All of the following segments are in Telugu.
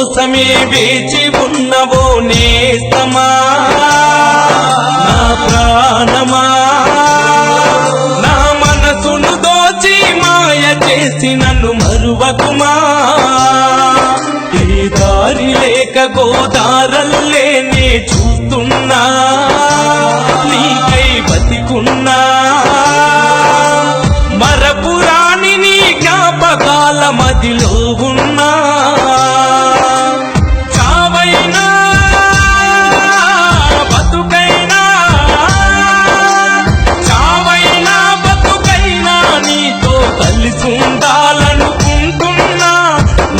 కోసమే వేచి ఉన్నవో నేస్తమా నా ప్రాణమా నా మనసును దోచి మాయ చేసి నన్ను మరువకుమా ఏ దారి లేక గోదారల్లే నే చూస్తున్నా నీకై బతికున్నా మరపురాని నీ జ్ఞాపకాల మదిలో ఉన్నా చావైనా బతుకైనా చావైనా బతుకైనా నీతో కలిసి ఉండాలనుకుంటున్నా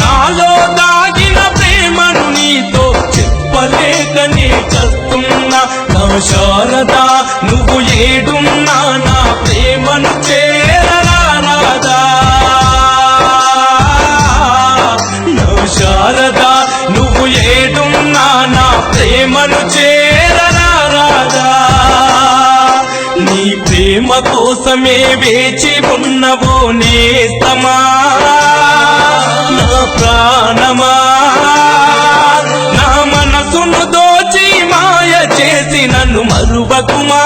నాలో దాగిన ప్రేమను నీతో చెప్పలేకనే చస్తున్నా నా శారదా నువ్వు ఏడున్నా నా ప్రేమను చేరరాదా నా శారదా నువ్వు ఏడున్నా నా ప్రేమను చేరరాదా నీ ప్రేమ కోసమే వేచి ఉన్నవో నేస్తమా నా ప్రాణమా నా మనసును దోచి మాయ చేసి నన్ను మరువకుమా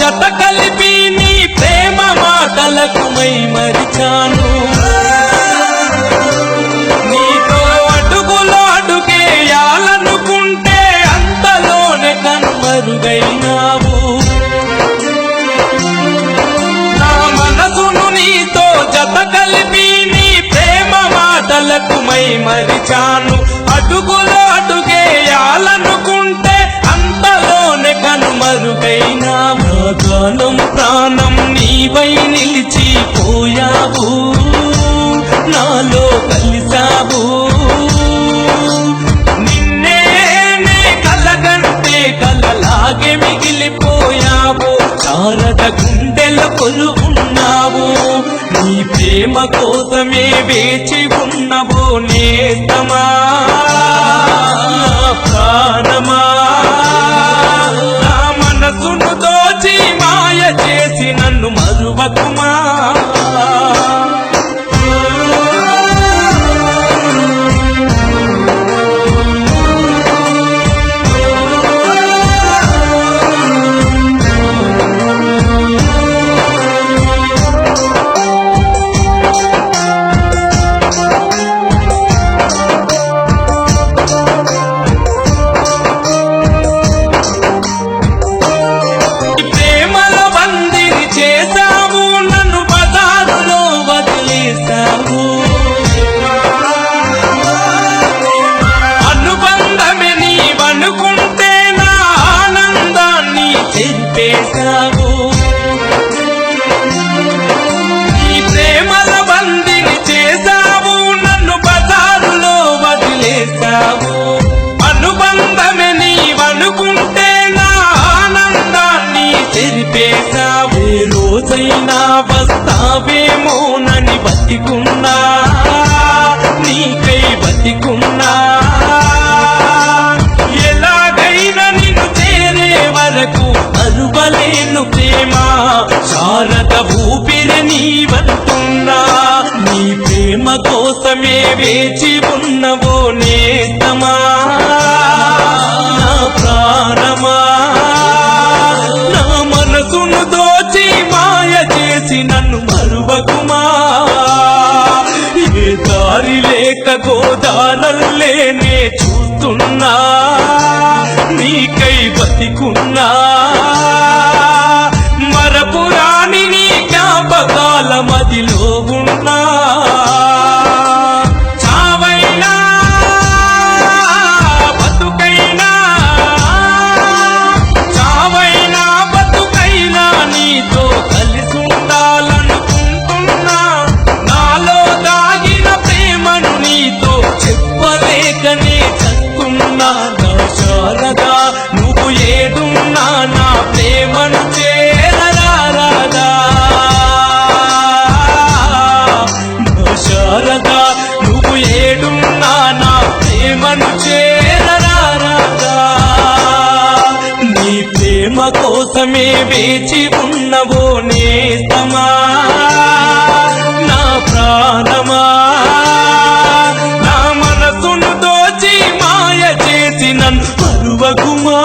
జత కలిపి నీ ప్రేమ మాటలకు మై మరిచాను నీతో అడుగులో అడుగేయాలనుకుంటే అంతలోనే కనుమరుగైనావు నా మనసును నీతో జత కలిపి నీ ప్రేమ మాటలకు మై మరిచాను అడుగులో అడుగేయాలనుకుంటే అంతలోనే కనుమరుగైనావు గానం ప్రాణం నీవై నిలిచిపోయావు నాలో కలిసావు నిన్నే నే కలగంటే కలలాగే మిగిలిపోయావు శారద గుండెల కొలువున్నావు నీ ప్రేమ కోసమే వేచి ఉన్నవో నేస్తమా ప్రాణమా నా మనసును దోచి మాయ చేసి నన్ను మరువకుమా అనుబంధమే నీవనుకుంటే నా ఆనందాన్ని చెరిపేశావు నీ ప్రేమల బందిని చేశావు నన్ను బజారులో వదిలేశావు అనుబంధమే నీవనుకుంటే నా ఆనందాన్ని చెరిపేశావు ఏ రోజైనా వస్తావేమోనని బతికున్నా నీకై బతికున్నా ఎలాగైనా నిన్ను చేరే వరకు అరువలేను ప్రేమ శారద ఊపిరి నీవంటున్నా నీ ప్రేమ కోసమే వేచి ఉన్నవో నేస్తమా నా ప్రాణమా నా మనసును దోచి మాయ చేసి నన్ను మరువకుమా ఏ దారి లేక గోదారల్లే నే చూస్తున్నా నీకై బతికున్నా మరపురాని నీ జ్ఞాపకాల మదిలో ఉన్నా చావైనా బతుకైనా చావైనా బతుకైనా నీతో కలిసి ఉండాలనుకుంటున్నా నాలో దాగిన ప్రేమను నీతో చెప్పలేకనే చస్తున్నా కోసమే వేచి ఉన్నవో నేస్తమా నా ప్రాణమా నా మనసును దోచి మాయ చేసి నన్ను మరువకుమా